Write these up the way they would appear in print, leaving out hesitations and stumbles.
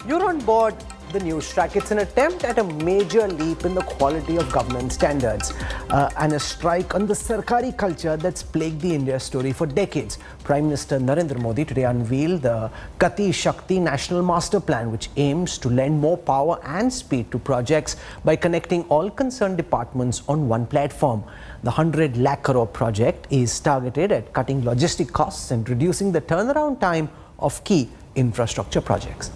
You're on board the news track. It's an attempt at a major leap in the quality of government standards and a strike on the Sarkari culture that's plagued the India story for decades. Prime Minister Narendra Modi today unveiled the Gati Shakti National Master Plan, which aims to lend more power and speed to projects by connecting all concerned departments on one platform. The 100 lakh crore project is targeted at cutting logistic costs and reducing the turnaround time of key infrastructure projects.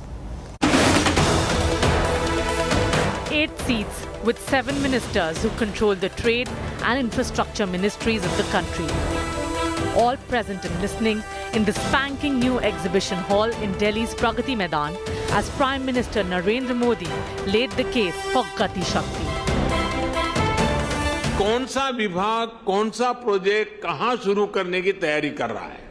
8 seats with 7 ministers who control the trade and infrastructure ministries of the country. All present and listening in the spanking new exhibition hall in Delhi's Pragati Maidan as Prime Minister Narendra Modi laid the case for Gati Shakti. कौन सा विभाग, कौन सा project कहां शुरू करने की तैयारी कर रहा है,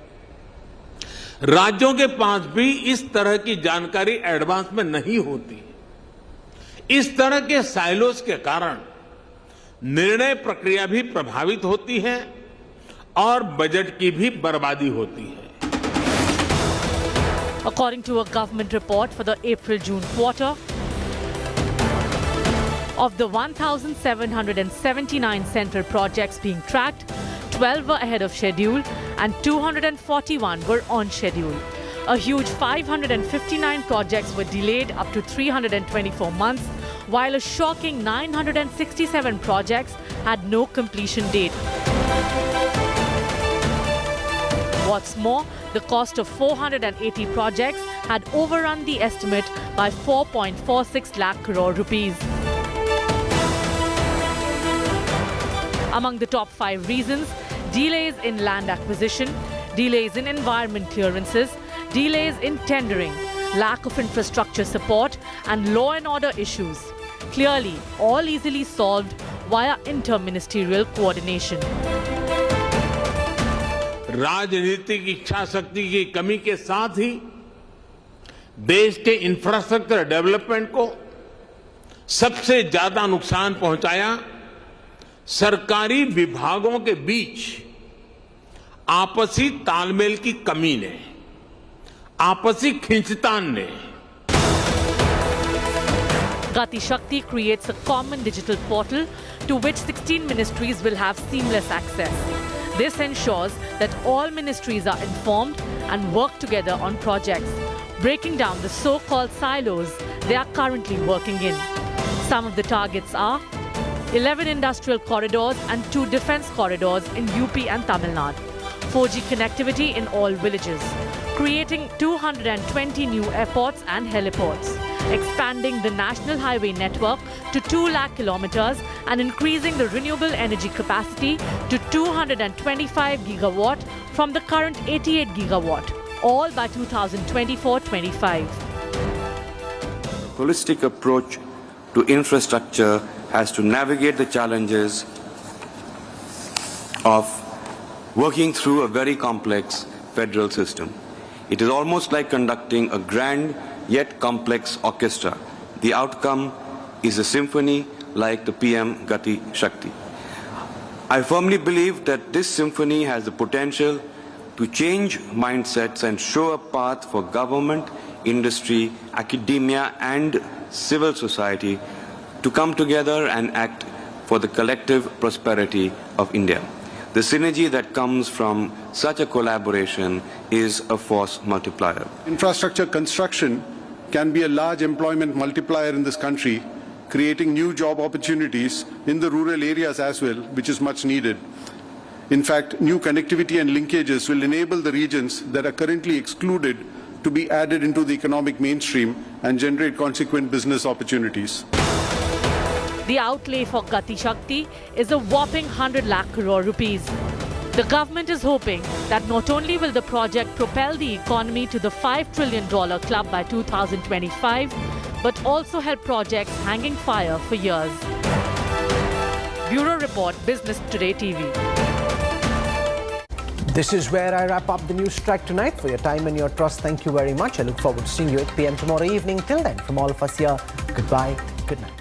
राज्यों के पास भी इस तरह की जानकारी एडवांस में नहीं होती। इस तरह के साइलोस के कारण निर्णय प्रक्रिया भी प्रभावित होती है और बजट की भी बर्बादी होती है। According to a government report for the April-June quarter, of the 1,779 central projects being tracked, 12 were ahead of schedule and 241 were on schedule. A huge 559 projects were delayed up to 324 months, while a shocking 967 projects had no completion date. What's more, the cost of 480 projects had overrun the estimate by 4.46 lakh crore rupees. Among the top 5 reasons, delays in land acquisition, delays in environment clearances, delays in tendering, lack of infrastructure support and law and order issues. Clearly, all easily solved via inter-ministerial coordination. राजनीतिक इच्छा शक्ति की कमी के साथ ही देश के infrastructure development को सबसे ज्यादा नुकसान पहुंचाया सरकारी विभागों के बीच आपसी तालमेल की कमी ने, आपसी खींचतान ने। Gati Shakti creates a common digital portal to which 16 ministries will have seamless access. This ensures that all ministries are informed and work together on projects, breaking down the so-called silos they are currently working in. Some of the targets are 11 industrial corridors and 2 defense corridors in UP and Tamil Nadu, 4G connectivity in all villages, creating 220 new airports and heliports, expanding the national highway network to 2 lakh kilometers and increasing the renewable energy capacity to 225 gigawatt from the current 88 gigawatt, all by 2024-25. Holistic approach to infrastructure has to navigate the challenges of working through a very complex federal system. It is almost like conducting a grand yet complex orchestra. The outcome is a symphony like the PM Gati Shakti. I firmly believe that this symphony has the potential to change mindsets and show a path for government, industry, academia and civil society to come together and act for the collective prosperity of India. The synergy that comes from such a collaboration is a force multiplier. Infrastructure construction can be a large employment multiplier in this country, creating new job opportunities in the rural areas as well, which is much needed. In fact, new connectivity and linkages will enable the regions that are currently excluded to be added into the economic mainstream and generate consequent business opportunities. The outlay for Gati Shakti is a whopping 100 lakh crore rupees. The government is hoping that not only will the project propel the economy to the $5 trillion club by 2025, but also help projects hanging fire for years. Bureau Report, Business Today TV. This is where I wrap up the news track tonight. For your time and your trust, thank you very much. I look forward to seeing you at 8 p.m. tomorrow evening. Till then, from all of us here, goodbye, good night.